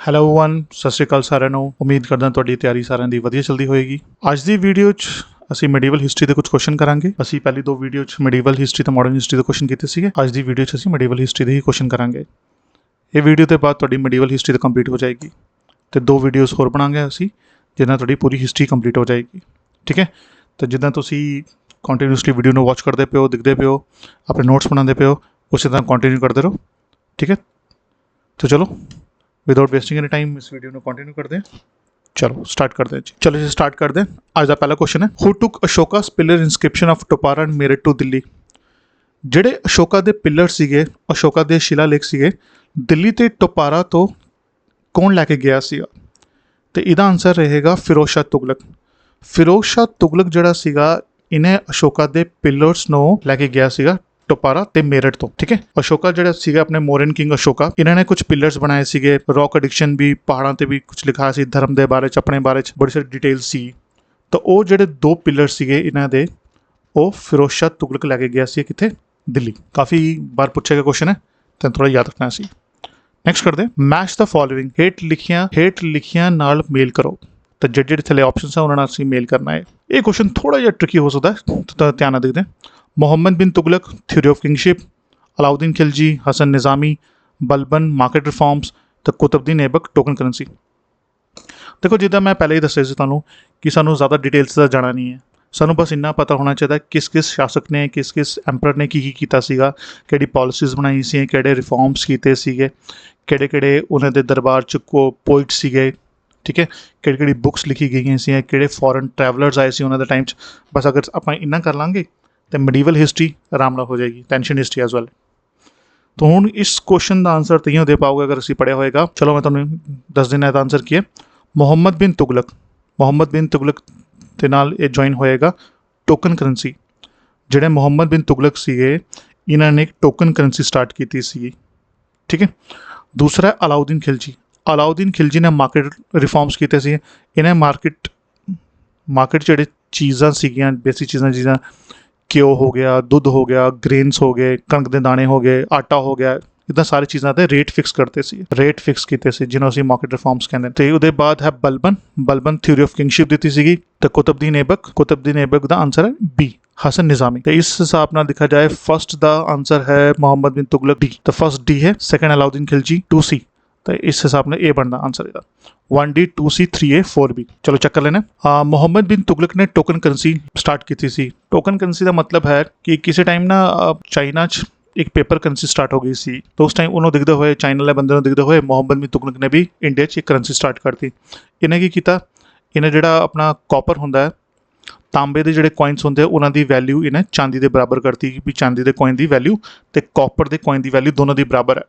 Hello one ਸਤਿ ਸ਼੍ਰੀ ਅਕਾਲ ਸਾਰਿਆਂ ਨੂੰ। ਉਮੀਦ ਕਰਦਾ ਤੁਹਾਡੀ ਤਿਆਰੀ ਸਾਰਿਆਂ ਦੀ ਵਧੀਆ ਚੱਲਦੀ ਹੋਏਗੀ। ਅੱਜ ਦੀ ਵੀਡੀਓ 'ਚ ਅਸੀਂ ਮੈਡੀਵਲ ਹਿਸਟਰੀ ਦੇ ਕੁਝ ਕੁਐਸਚਨ ਕਰਾਂਗੇ। ਅਸੀਂ ਪਹਿਲੀ ਦੋ ਵੀਡੀਓ 'ਚ ਮੈਡੀਵਲ ਹਿਸਟਰੀ ਤੇ ਮਾਡਰਨ ਹਿਸਟਰੀ ਦੇ ਕੁਐਸਚਨ ਕੀਤੇ ਸੀਗੇ। ਅੱਜ ਦੀ ਵੀਡੀਓ 'ਚ ਅਸੀਂ ਮੈਡੀਵਲ ਹਿਸਟਰੀ ਦੇ ਹੀ ਕੁਐਸਚਨ ਕਰਾਂਗੇ। ਇਹ ਵੀਡੀਓ ਤੋਂ ਬਾਅਦ ਤੁਹਾਡੀ ਮੈਡੀਵਲ ਹਿਸਟਰੀ ਤਾਂ ਕੰਪਲੀਟ ਹੋ ਜਾਏਗੀ ਤੇ ਦੋ ਵੀਡੀਓਜ਼ ਹੋਰ ਬਣਾਵਾਂਗੇ ਅਸੀਂ, ਜਿਹਦੇ ਨਾਲ ਤੁਹਾਡੀ ਪੂਰੀ ਹਿਸਟਰੀ ਕੰਪਲੀਟ ਹੋ ਜਾਏਗੀ। ਠੀਕ ਹੈ, ਤਾਂ ਜਿੱਦਾਂ ਤੁਸੀਂ ਕੰਟੀਨਿਊਸਲੀ ਵੀਡੀਓ ਨੂੰ ਵਾਚ ਕਰਦੇ ਪਿਓ, ਦਿਖਦੇ ਪਿਓ, ਆਪਣੇ ਨੋਟਸ ਬਣਾਉਂਦੇ ਪਿਓ, ਉਸੇ ਤਰ੍ਹਾਂ ਕੰਟੀਨਿਊ ਕਰਦੇ ਰਹੋ। ठीक है, तो चलो विदाउट वेस्टिंग एनी टाइम इस वीडियो को कंटिन्यू करते हैं। चलो स्टार्ट करते हैं जी। चलो जी स्टार्ट करते हैं। आज का पहला क्वेश्चन है, who took Ashoka's pillar inscription of Topra and Meerut to Delhi. ਜਿਹੜੇ ਅਸ਼ੋਕਾ ਦੇ ਪਿਲਰ ਸੀਗੇ, ਅਸ਼ੋਕਾ ਦੇ ਸ਼ਿਲਾਲੇਖ ਸੀਗੇ, ਦਿੱਲੀ ਤੇ ਟੋਪਾਰਾ ਤੋਂ ਕੌਣ ਲੈ ਕੇ ਗਿਆ ਸੀਗਾ? ਤੇ ਇਹਦਾ ਆਨਸਰ ਰਹੇਗਾ ਫਿਰੋਜ਼ ਸ਼ਾਹ ਤੁਗਲਕ। ਫਿਰੋਜ਼ ਸ਼ਾਹ ਤੁਗਲਕ ਜਿਹੜਾ ਸੀਗਾ, ਇਹਨੇ ਅਸ਼ੋਕਾ ਦੇ ਪਿਲਰਸ ਨੂੰ ਲੈ ਕੇ ਗਿਆ ਸੀਗਾ ਟੋਪਾਰਾ ਤੇ ਮੇਰਠ ਤੋਂ। ਠੀਕ ਹੈ, ਅਸ਼ੋਕਾ ਜਿਹੜਾ ਸੀਗਾ ਆਪਣੇ ਮੋਰਨ ਕਿੰਗ ਅਸ਼ੋਕਾ, ਇਹਨਾਂ ਨੇ ਕੁਝ ਪਿਲਰਸ ਬਣਾਏ ਸੀਗੇ। ਰੌਕ ਐਡਿਕਸ਼ਨ ਵੀ, ਪਹਾੜਾਂ ਤੇ ਵੀ ਕੁਝ ਲਿਖਾ ਸੀ, ਧਰਮ ਦੇ ਬਾਰੇ ਚ, ਆਪਣੇ ਬਾਰੇ ਚ ਬੜੀ ਸਾਰੀ ਡਿਟੇਲ ਸੀ। ਤਾਂ ਉਹ ਜਿਹੜੇ ਦੋ ਪਿਲਰ ਸੀਗੇ ਇਹਨਾਂ ਦੇ, ਉਹ ਫਿਰੋਜ਼ ਸ਼ਾਹ ਤੁਗਲਕ ਲੈ ਕੇ ਗਿਆ ਸੀ ਕਿੱਥੇ? ਦਿੱਲੀ। ਕਾਫੀ ਵਾਰ ਪੁੱਛਿਆ ਗਿਆ ਕੁਐਸਚਨ ਹੈ, ਤਾਂ ਥੋੜਾ ਯਾਦ ਰੱਖਣਾ ਸੀ। ਨੈਕਸਟ ਕਰਦੇ, ਮੈਚ ਦਾ ਫੋਲੋਇੰਗ, ਹੇਠ ਲਿਖਿਆਂ ਨਾਲ ਮੇਲ ਕਰੋ। ਤਾਂ ਜਿਹੜੇ ਥੱਲੇ ਆਪਸ਼ਨਸ ਆ ਉਹਨਾਂ ਨਾਲ ਅਸੀਂ ਮੇਲ ਕਰਨਾ ਹੈ। ਇਹ ਕੁਐਸਚਨ ਥੋੜਾ ਜਿਹਾ ਟ੍ਰਿਕੀ ਹੋ ਸਕਦਾ ਹੈ, ਤਾਂ ਧਿਆਨ ਨਾਲ ਦੇਖਦੇ ਹਾਂ। Muhammad bin Tughlaq, theory of kingship, Alauddin Khilji, Hasan Nizami, Balban, market reforms, तो कुतुबुद्दीन ऐबक, टोकन करेंसी। देखो जिदा मैं पहले ही दस्सिया सी तुहानूं कि सानूं ज़्यादा डिटेल्स का जाना नहीं है, सानूं बस इन्ना पता होना चाहिए किस किस शासक ने, किस किस एंपरर ने की कीता सीगा, किहड़ी पॉलिसीज़ बनाई सी, किहड़े रिफॉर्म्स कीते सीगे, किहड़े उन्हां दे दरबार च को पोइट सीगे। ठीक है, किहड़ी बुक्स लिखी गई सी, किहड़े फॉरन ट्रैवलर्स आए सी उन्हां दे टाइम च। बस अगर आपां इन्ना कर लांगे तो मेडिवल हिस्टरी आराम नाल हो जाएगी, टेंशन हिस्टरी एज वैल। तो हुण इस क्वेश्चन का आंसर तो दे पाओगे अगर असीं पढ़िया होएगा। चलो मैं तुहानूं दस देना इसदा आंसर की है, मुहम्मद बिन तुगलक। मुहम्मद बिन तुगलक दे नाल ये ज्वाइन होएगा टोकन करेंसी। जिहड़े मुहम्मद बिन तुगलक सीगे, इन्हां ने एक टोकन करेंसी स्टार्ट की सी। ठीक है, दूसरा है अलाउद्दीन खिलजी। अलाउद्दीन खिलजी ने मार्केट रिफॉर्म्स कीते सी। इन्हें मार्केट जिहड़े चीज़ां सीगियां, बेसिक चीज़ां घ्यो हो गया, दुध हो गया, ग्रेन्स हो गए, कणक के दाने हो गए, आटा हो गया, इदा सारी चीज़ों के रेट फिक्स करते सी, रेट फिक्स किए सी, जिन्होंने असीं मार्केट रिफॉर्म्स कहते हैं। तो उसदे बाद है बलबन थ्योरी ऑफ किंगशिप दी सीगी। तो कुतुबुद्दीन ऐबक का आंसर है बी, हसन निज़ामी। तो इस हिसाब नाल देखा जाए फर्स्ट का आंसर है मोहम्मद बिन तुगलक, डी। तो फर्स्ट डी है, सैकेंड अलाउद्दीन खिलजी, 2C। तो इस हिसाब ने ए बनना आंसर है 1D, 2C, 3A, 4B। चलो चेक कर लेना। मोहम्मद बिन तुगलक ने टोकन करेंसी स्टार्ट की थी। टोकन करेंसी का मतलब है कि किसी टाइम ना चाइना च एक पेपर करेंसी स्टार्ट हो गई सी। तो उस टाइम उन्होंने दिखते हुए, चाइना वाले बंदे दिखते हुए मोहम्मद बिन तुगलक ने भी इंडिया च एक करेंसी स्टार्ट करती। इन्हें की किया, इन्हें जो अपना कॉपर होंदा है, तांबे के जोड़े कॉइनस होंगे उन्होंने वैल्यू इन्हें चांदी के बराबर करती भी। चांदी के कॉइन की वैल्यू तो कॉपर के कॉइन की वैल्यू दोनों की बराबर है।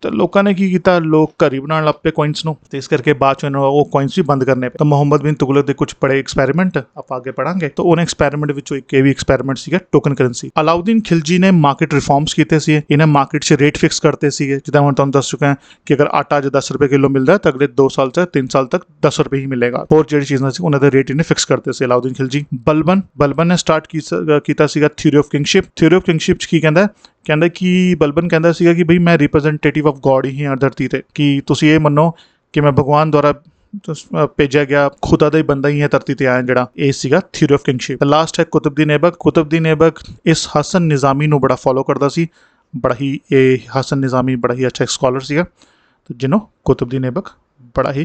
तो लोगों ने की किया, लोग घर ही बनाने लग पे कॉइनस नूं, तो इस करके बाद वो कॉइनस भी बंद करने पे। तो मुहम्मद बिन तुगलक के कुछ बड़े एक्सपैरीमेंट आप आगे पढ़ांगे। तो उन्हें एक्सपैरीमेंट विचों एक भी एक्सपैरीमेंट सीगा टोकन करेंसी। अलाउद्दीन खिलजी ने मार्केट रिफॉर्म्स कीते सी। इन्हें मार्केट से रेट फिक्स करते सी, जिदा मैं तुहानूं दस चुका कि अगर आटा अज 10 रुपये किलो मिलता है तो अगले 2 साल तक 3 साल तक 10 रुपये ही मिलेगा। और जी चीज़ां सी उन्होंने रेट इन्हें फिक्स करते सी अलाउद्दीन खिलजी। बलबन ने स्टार्ट किया theory of kingship. Theory of kingship की कहता कि बलबन कहता सीगा कि भाई मैं रिप्रजेंटेटिव ऑफ गॉड ही हाँ धरती ते, कि तुसीं ये मनो कि मैं भगवान द्वारा भेजा गया खुदा का ही बंदा ही है धरती ते आया, जड़ा ये सीगा थ्योरी ऑफ किंगशिप। लास्ट है कुतुबुद्दीन ऐबक। कुतुबुद्दीन ऐबक इस हसन निज़ामी नूं बड़ा फॉलो करता सी, बड़ा ही ये हसन निज़ामी बड़ा ही अच्छा स्कॉलर सीगा, तो जिन्हों कुतुबुद्दीन ऐबक बड़ा ही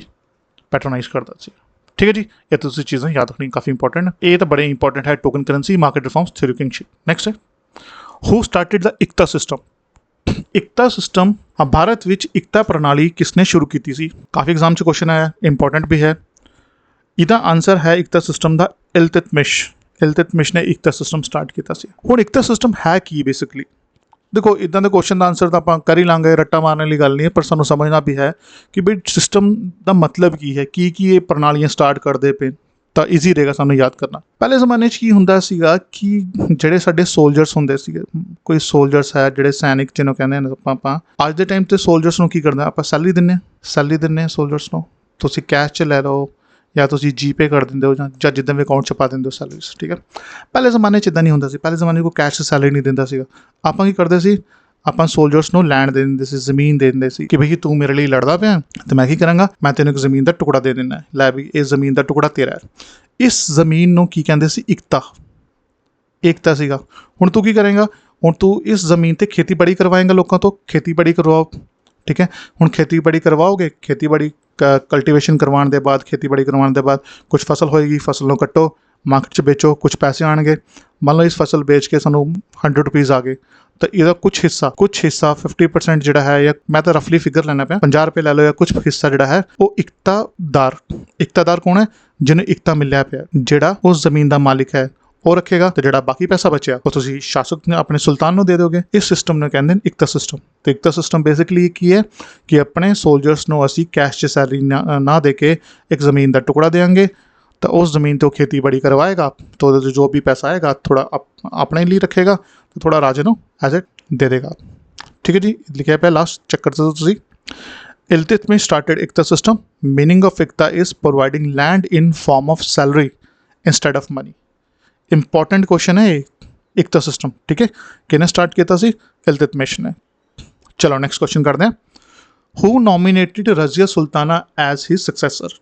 पैट्रोनाइज करता सी। ठीक है जी, ये तो चीज़ें याद रखनी काफ़ी इंपॉर्टेंट है। ये तो बड़े इंपॉर्टेंट है, token currency, market reforms, theory of kingship. Next है, who started the iqta system. Iqta system, Bharat विच इकता प्रणाली किसने शुरू की थी? काफ़ी एग्जाम से क्वेश्चन आया, इंपॉर्टेंट भी है। इसका आंसर है इकता सिस्टम का इल्तुतमिश। इल्तुतमिश ने इकता सिस्टम स्टार्ट किया। हुण इकता सिस्टम है की बेसिकली? देखो इदा के क्वेश्चन का आंसर तो आप कर ही लाँगे, रट्टा मारने वाली गल नहीं है, पर सानू समझना भी है कि भाई सिस्टम का मतलब की है, की ये प्रणालियाँ स्टार्ट करते पे, तो ईजी रहेगा सानू याद करना। पहले जमाने की हुंदा सीगा कि जिहड़े साडे सोल्जर्स हुंदे सीगे, कोई सोल्जर्स है जिहड़े सैनिक जिन्हों कहंदे ने आपां, अज दे टाइम ते सोल्जर्स नूं की करदे आपां सैलरी दिंदे सोल्जर्स नूं। तुसीं कैश च लै लो या तुसीं जीपे कर दिंदे हो जां जिद्दां भी अकाउंट च पा दिंदे हो सैलरीज। ठीक है, पहले जमाने च इदां नहीं हुंदा सी। पहले जमाने कोई कैश सैलरी नहीं दिंदा सीगा। आपां की करदे सी, ਆਪਾਂ ਸੋਲਜਰਸ ਨੂੰ ਲੈਂਡ ਦੇ ਦਿੰਦੇ ਸੀ, ਜ਼ਮੀਨ ਦੇ ਦਿੰਦੇ ਸੀ ਕਿ ਭਈ ਤੂੰ ਮੇਰੇ ਲਈ ਲੜਦਾ ਪਿਆ ਤੇ ਮੈਂ ਕੀ ਕਰਾਂਗਾ, ਮੈਂ ਤੈਨੂੰ ਇੱਕ ਜ਼ਮੀਨ ਦਾ ਟੁਕੜਾ ਦੇ ਦਿੰਦਾ, ਲੈ ਵੀ ਇਹ ਜ਼ਮੀਨ ਦਾ ਟੁਕੜਾ ਤੇਰਾ ਹੈ। ਇਸ ਜ਼ਮੀਨ ਨੂੰ ਕੀ ਕਹਿੰਦੇ ਸੀ, ਏਕਤਾ ਸੀਗਾ। ਹੁਣ ਤੂੰ ਕੀ ਕਰੇਂਗਾ, ਹੁਣ ਤੂੰ ਇਸ ਜ਼ਮੀਨ ਤੇ ਖੇਤੀਬਾੜੀ ਕਰਵਾਏਂਗਾ, ਲੋਕਾਂ ਤੋਂ ਖੇਤੀਬਾੜੀ ਕਰਵਾਓ, ਠੀਕ ਹੈ। ਹੁਣ ਖੇਤੀਬਾੜੀ ਕਰਵਾਓਗੇ, ਖੇਤੀਬਾੜੀ ਕਲਟੀਵੇਸ਼ਨ ਕਰਵਾਉਣ ਦੇ ਬਾਅਦ, ਖੇਤੀਬਾੜੀ ਕਰਵਾਉਣ ਦੇ ਬਾਅਦ ਕੁਝ ਫਸਲ ਹੋਏਗੀ, ਫਸਲ ਨੂੰ ਕੱਟੋ, ਮਾਰਕੀਟ 'ਚ ਵੇਚੋ, ਕੁਝ ਪੈਸੇ ਆਣਗੇ। ਮੰਨ ਲਓ ਇਸ ਫਸਲ ਵੇਚ ਕੇ ਸਾਨੂੰ 100 ਰੁਪੀਜ਼ ਆ ਗਏ, ਤਾਂ ਇਹਦਾ ਕੁਝ ਹਿੱਸਾ 50% ਜਿਹੜਾ ਹੈ, ਜਾਂ ਮੈਂ ਤਾਂ ਰਫਲੀ ਫਿਗਰ ਲੈਣਾ ਪਿਆ, 50 ਰੁਪਏ ਲੈ ਲਓ, ਜਾਂ ਕੁਝ ਹਿੱਸਾ ਜਿਹੜਾ ਹੈ ਉਹ ਇਕਤਾਦਾਰ ਕੌਣ ਹੈ, ਜਿਹਨੂੰ ਇਕਤਾ ਮਿਲਿਆ ਪਿਆ, ਜਿਹੜਾ ਉਸ ਜ਼ਮੀਨ ਦਾ ਮਾਲਿਕ ਹੈ ਉਹ ਰੱਖੇਗਾ, ਤੇ ਜਿਹੜਾ ਬਾਕੀ ਪੈਸਾ ਬਚਿਆ ਉਹ ਤੁਸੀਂ ਸ਼ਾਸਕ ਨੇ ਆਪਣੇ ਸੁਲਤਾਨ ਨੂੰ ਦੇ ਦੋਗੇ। ਇਸ ਸਿਸਟਮ ਨੂੰ ਕਹਿੰਦੇ ਨੇ ਇਕਤਾ ਸਿਸਟਮ। ਤੇ ਇਕਤਾ ਸਿਸਟਮ ਬੇਸਿਕਲੀ ਕੀ ਹੈ ਕਿ ਆਪਣੇ ਸੋਲਜਰਸ ਨੂੰ ਅਸੀਂ ਕੈਸ਼ 'ਚ ਸੈਲਰੀ ਨਾ ਦੇ ਕੇ ਇੱਕ ਜ਼ਮੀਨ ਦਾ ਟੁਕੜਾ ਦੇਵਾਂਗੇ, ਤਾਂ ਉਸ ਜ਼ਮੀਨ ਤੋਂ ਖੇਤੀਬਾੜੀ ਕਰਵਾਏਗਾ, ਤਾਂ ਉਹਦੇ 'ਚ ਜੋ ਵੀ ਪੈਸਾ ਆਏਗਾ ਥੋੜਾ ਆਪਣੇ ਲਈ ਰੱਖੇਗਾ ਤੇ ਥੋੜਾ ਰਾਜੇ ਨੂੰ ਐਜ਼ ਇਟ ਦੇ ਦੇਗਾ। ਠੀਕ ਹੈ ਜੀ, ਲਿਖਿਆ ਪਿਆ ਲਾਸਟ ਚੈੱਕ ਕਰ ਸਕਦੇ ਤੁਸੀਂ। Iltutmish started Ikta system. Meaning of Ikta is providing land in form of salary instead of money. Important question है इक्ता सिस्टम, ठीक है। किसने स्टार्ट किया सी, इल्तुतमिश ने। चलो नेक्स्ट क्वेश्चन करते हैं। Who nominated Razia Sultana as his successor.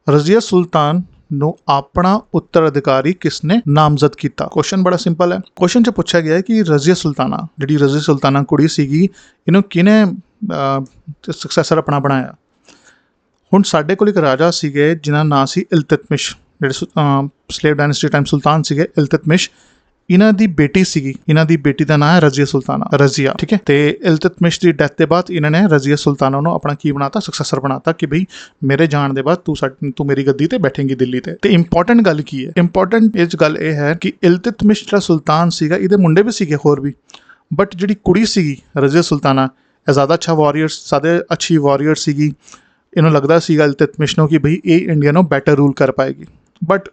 Razia Sultan ਨੂੰ ਆਪਣਾ ਉੱਤਰਾਧਿਕਾਰੀ ਕਿਸਨੇ ਨਾਮਜ਼ਦ ਕੀਤਾ। ਕੁਐਸਚਨ ਬੜਾ ਸਿੰਪਲ ਹੈ। ਕੁਐਸਚਨ 'ਚ ਪੁੱਛਿਆ ਗਿਆ ਹੈ ਕਿ ਰਜ਼ੀਆ ਸੁਲਤਾਨਾ, ਜਿਹੜੀ ਰਜ਼ੀਆ ਸੁਲਤਾਨਾ ਕੁੜੀ ਸੀਗੀ, ਇਹਨੂੰ ਕਿਹਨੇ ਸਕਸੈਸਰ ਆਪਣਾ ਬਣਾਇਆ। ਹੁਣ ਸਾਡੇ ਕੋਲ ਇੱਕ ਰਾਜਾ ਸੀਗੇ ਜਿਨ੍ਹਾਂ ਦਾ ਨਾਂ ਸੀ ਇਲਤੁਤਮਿਸ਼, ਜਿਹੜੇ ਸਲੇਵ ਡਾਇਨੈਸਟੀ ਟਾਈਮ ਸੁਲਤਾਨ ਸੀਗੇ ਇਲਤੁਤਮਿਸ਼। ਇਹਨਾਂ ਦੀ ਬੇਟੀ ਸੀਗੀ, ਇਹਨਾਂ ਦੀ ਬੇਟੀ ਦਾ ਨਾਂ ਹੈ ਰਜ਼ੀਆ ਸੁਲਤਾਨਾ, ਰਜ਼ੀਆ, ਠੀਕ ਹੈ। ਤੇ ਇਲਤੁਤਮਿਸ਼ ਦੀ ਡੈਥ ਦੇ ਬਾਅਦ ਇਹਨਾਂ ਨੇ ਰਜ਼ੀਆ ਸੁਲਤਾਨਾ ਨੂੰ ਆਪਣਾ ਕੀ ਬਣਾਤਾ, ਸਕਸੈਸਰ ਬਣਾਤਾ ਕਿ ਬਈ ਮੇਰੇ ਜਾਣ ਦੇ ਬਾਅਦ ਤੂੰ ਮੇਰੀ ਗੱਦੀ ਤੇ ਬੈਠੇਂਗੀ ਦਿੱਲੀ ਤੇ। ਤੇ ਇੰਪੋਰਟੈਂਟ ਗੱਲ ਕੀ ਹੈ, ਇੰਪੋਰਟੈਂਟ ਇਹ ਗੱਲ ਇਹ ਹੈ ਕਿ ਇਲਤੁਤਮਿਸ਼ ਜਿਹੜਾ ਸੁਲਤਾਨ ਸੀਗਾ, ਇਹਦੇ ਮੁੰਡੇ ਵੀ ਸੀਗੇ ਹੋਰ ਵੀ, ਬਟ ਜਿਹੜੀ ਕੁੜੀ ਸੀਗੀ ਰਜ਼ੀਆ ਸੁਲਤਾਨਾ, ਇਹ ਜ਼ਿਆਦਾ ਅੱਛੀ ਵਾਰੀਅਰ ਸੀਗੀ। ਇਹਨੂੰ ਲੱਗਦਾ ਸੀਗਾ ਇਲਤੁਤਮਿਸ਼ ਨੂੰ ਕਿ ਬਈ ਇਹ ਇੰਡੀਆ ਨੂੰ ਬੈਟਰ ਰੂਲ ਕਰ ਪਾਏਗੀ। ਬਟ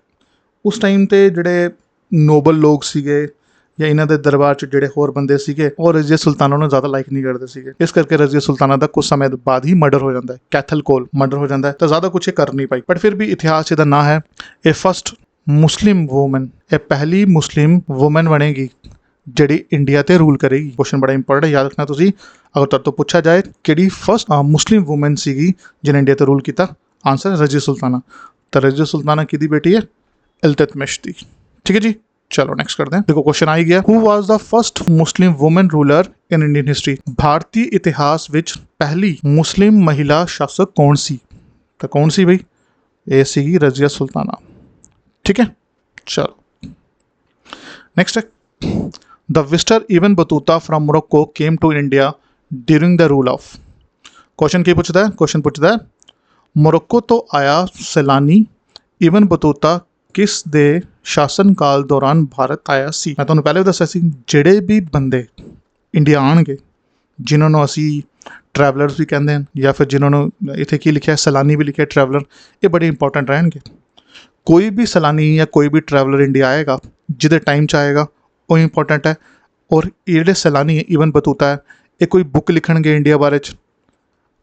ਉਸ ਟਾਈਮ ਤੇ ਜਿਹੜੇ ਨੋਬਲ ਲੋਕ ਸੀਗੇ ਜਾਂ ਇਹਨਾਂ ਦੇ ਦਰਬਾਰ 'ਚ ਜਿਹੜੇ ਹੋਰ ਬੰਦੇ ਸੀਗੇ, ਉਹ ਰਜ਼ੀਆ ਸੁਲਤਾਨਾ ਨੂੰ ਜ਼ਿਆਦਾ ਲਾਈਕ ਨਹੀਂ ਕਰਦੇ ਸੀਗੇ। ਇਸ ਕਰਕੇ ਰਜ਼ੀਆ ਸੁਲਤਾਨਾ ਦਾ ਕੁਝ ਸਮੇਂ ਬਾਅਦ ਹੀ ਮਰਡਰ ਹੋ ਜਾਂਦਾ ਹੈ, ਕੈਥਲ ਕੋਲ ਮਰਡਰ ਹੋ ਜਾਂਦਾ ਹੈ। ਤਾਂ ਜ਼ਿਆਦਾ ਕੁਛ ਇਹ ਕਰ ਨਹੀਂ ਪਾਈ, ਬਟ ਫਿਰ ਵੀ ਇਤਿਹਾਸ ਇਹਦਾ ਨਾਂ ਹੈ, ਇਹ ਫਸਟ ਮੁਸਲਿਮ ਵੂਮਨ, ਇਹ ਪਹਿਲੀ ਮੁਸਲਿਮ ਵੂਮਨ ਬਣੇਗੀ ਜਿਹੜੀ ਇੰਡੀਆ ਤੇ ਰੂਲ ਕਰੇਗੀ। ਕੁਐਸਚਨ ਬੜਾ ਇੰਪੋਰਟੈਂਟ, ਯਾਦ ਰੱਖਣਾ ਤੁਸੀਂ। ਅਗਰ ਤੁਹਾਡੇ ਤੋਂ ਪੁੱਛਿਆ ਜਾਏ ਕਿਹੜੀ ਫਸਟ ਮੁਸਲਿਮ ਵੂਮਨ ਸੀਗੀ ਜਿਹਨੇ ਇੰਡੀਆ ਤੇ ਰੂਲ ਕੀਤਾ, ਆਂਸਰ ਰਜ਼ੀਆ ਸੁਲਤਾਨਾ। ਤਾਂ ਰਜ਼ੀਆ ਸੁਲਤਾਨਾ ਕਿਹਦੀ ਬੇਟੀ ਹੈ, ਇਲਤੁਤਮਿਸ਼ ਦੀ। ਠੀਕ ਹੈ ਜੀ, चलो नेक्स्ट करते हैं। देखो क्वेश्चन आ ही गया, who was the first Muslim women ruler in Indian history. भारतीय इतिहास विच पहली मुस्लिम महिला शासक कौन सी। तो कौन सी भाई, ये सीगी रजिया सुल्ताना। ठीक है, चलो नेक्स्ट है, the visitor Ibn Battuta from Morocco came to India during the rule of. Question की पूछता है, क्वेश्चन पूछता है मोरक्को तो आया सैलानी इब्न बतूता किस दे शासन काल दौरान भारत आया सी। मैं तुहानूं पहले भी दस्सिया सी, ਜਿਹੜੇ ਵੀ ਬੰਦੇ ਇੰਡੀਆ ਆਣਗੇ ਜਿਨ੍ਹਾਂ ਨੂੰ ਅਸੀਂ ट्रैवलर्स भी कहते हैं, या फिर जिन्होंने इत्थे की लिखा है सैलानी भी लिखा है, ट्रैवलर, ये बड़े इंपॉर्टेंट रहेंगे। कोई भी सैलानी या कोई भी ट्रैवलर इंडिया आएगा जिदे टाइम च आएगा वो इंपॉर्टेंट है। और ये ਜਿਹੜੇ सैलानी है इवन बतूता है, ये कोई बुक लिखणगे इंडिया बारे च,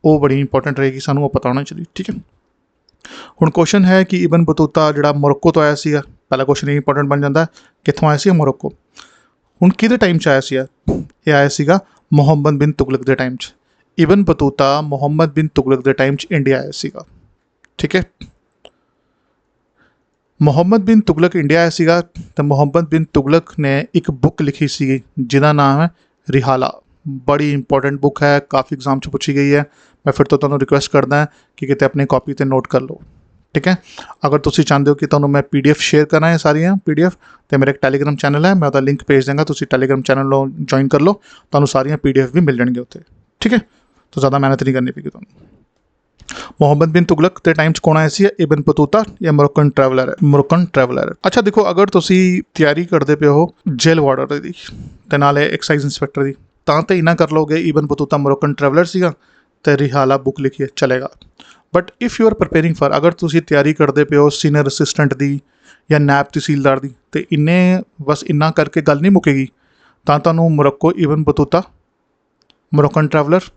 वो बड़ी इंपॉर्टेंट रहेगी, सानू वो पता होना चाहिए। ठीक है, ਹੁਣ क्वेश्चन है कि इबन बतूता ਜਿਹੜਾ मोरक्को तो आया ਸੀਗਾ, ਪਹਿਲਾ क्वेश्चन ਇਹ इंपॉर्टेंट बन ਜਾਂਦਾ ਕਿੱਥੋਂ ਆਇਆ ਸੀ मोरक्को। ਹੁਣ ਕਿਹਦੇ टाइम 'ਚ ਆਇਆ ਸੀਗਾ, ਇਹ ਆਇਆ ਸੀਗਾ ਮੁਹੰਮਦ ਬਿਨ ਤੁਗਲਕ ਦੇ टाइम 'ਚ। इबन बतूता ਮੁਹੰਮਦ ਬਿਨ ਤੁਗਲਕ ਦੇ टाइम 'ਚ ਇੰਡੀਆ ਆਇਆ ਸੀਗਾ। ਠੀਕ ਹੈ, ਮੁਹੰਮਦ ਬਿਨ ਤੁਗਲਕ ਇੰਡੀਆ ਆਇਆ ਸੀਗਾ ਤਾਂ ਮੁਹੰਮਦ ਬਿਨ ਤੁਗਲਕ ਨੇ ਇੱਕ ਬੁੱਕ ਲਿਖੀ ਸੀਗੀ ਜਿਹਦਾ ਨਾਮ ਹੈ ਰਿਹਾਲਾ। ਬੜੀ ਇੰਪੋਰਟੈਂਟ ਬੁੱਕ ਹੈ, ਕਾਫੀ ਐਗਜ਼ਾਮ 'ਚ ਪੁੱਛੀ ਗਈ ਹੈ। मैं फिर तो तुहानूं रिक्वेस्ट करदा कि किते अपनी कॉपी ते नोट कर लो। ठीक है, अगर तुसीं चाहते हो कि तुहानूं मैं PDF शेयर करा ये सारियां PDF, तो मेरा एक टैलीग्राम चैनल है, मैं उसका लिंक भेज देंगा, तुसीं टैलीग्राम चैनल ज्वाइन कर लो, तुहानूं सारियां PDF भी मिल जाएंगे उत्थे। ठीक है, तो ज़्यादा मेहनत नहीं करनी पेगी तुहानूं। मुहम्मद बिन तुगलक के टाइम कौन आया सी, इबन बतूता या मोरक्कन ट्रैवलर है। अच्छा देखो, अगर तुसीं तैयारी करते पे हो जेल वार्डर दी ते नाले एक्साइज इंस्पैक्टर दी, तां ते इन्ना कर लोगे इबन बतूता मोरक्कन ट्रैवलर सीगा तो रिहाला बुक लिखिए चलेगा। But if you are preparing for, अगर तुसी तैयारी करते पे हो सीनियर असिस्टेंट दी या नैब तहसीलदार दी, तो इन्हें बस इन्ना करके गल नहीं मुकेगी। तुहानूं Morocco Ibn Battuta Moroccan traveller